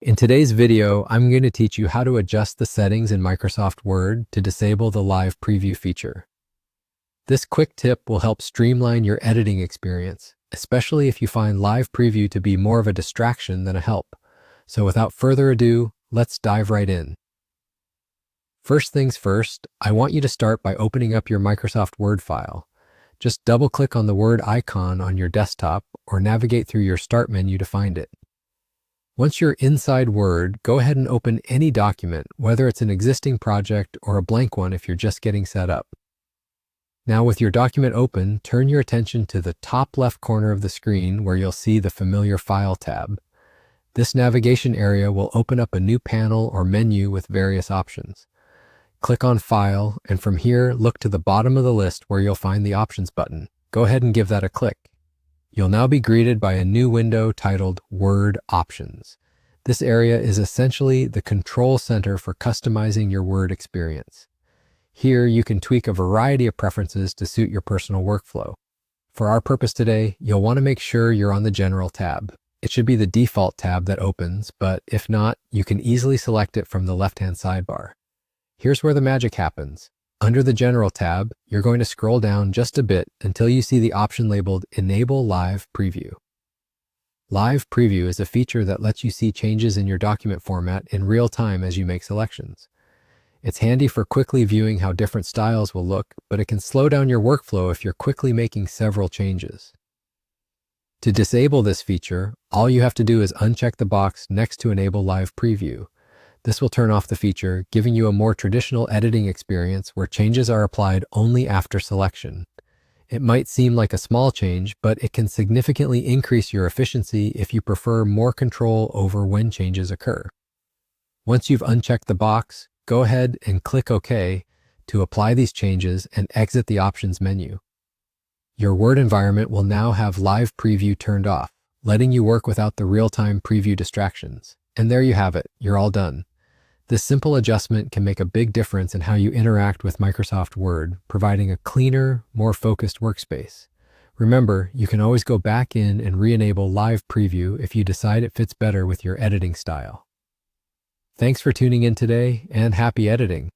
In today's video, I'm going to teach you how to adjust the settings in Microsoft Word to disable the live preview feature. This quick tip will help streamline your editing experience, especially if you find live preview to be more of a distraction than a help. So without further ado, let's dive right in. First things first, I want you to start by opening up your Microsoft Word file. Just double-click on the Word icon on your desktop or navigate through your Start menu to find it. Once you're inside Word, go ahead and open any document, whether it's an existing project or a blank one if you're just getting set up. Now with your document open, turn your attention to the top left corner of the screen where you'll see the familiar File tab. This navigation area will open up a new panel or menu with various options. Click on File, and from here, look to the bottom of the list where you'll find the Options button. Go ahead and give that a click. You'll now be greeted by a new window titled Word Options. This area is essentially the control center for customizing your Word experience. Here, you can tweak a variety of preferences to suit your personal workflow. For our purpose today, you'll want to make sure you're on the General tab. It should be the default tab that opens, but if not, you can easily select it from the left-hand sidebar. Here's where the magic happens. Under the General tab, you're going to scroll down just a bit until you see the option labeled Enable Live Preview. Live Preview is a feature that lets you see changes in your document format in real time as you make selections. It's handy for quickly viewing how different styles will look, but it can slow down your workflow if you're quickly making several changes. To disable this feature, all you have to do is uncheck the box next to Enable Live Preview. This will turn off the feature, giving you a more traditional editing experience where changes are applied only after selection. It might seem like a small change, but it can significantly increase your efficiency if you prefer more control over when changes occur. Once you've unchecked the box, go ahead and click OK to apply these changes and exit the Options menu. Your Word environment will now have Live Preview turned off, letting you work without the real-time preview distractions. And there you have it, you're all done. This simple adjustment can make a big difference in how you interact with Microsoft Word, providing a cleaner, more focused workspace. Remember, you can always go back in and re-enable Live Preview if you decide it fits better with your editing style. Thanks for tuning in today, and happy editing!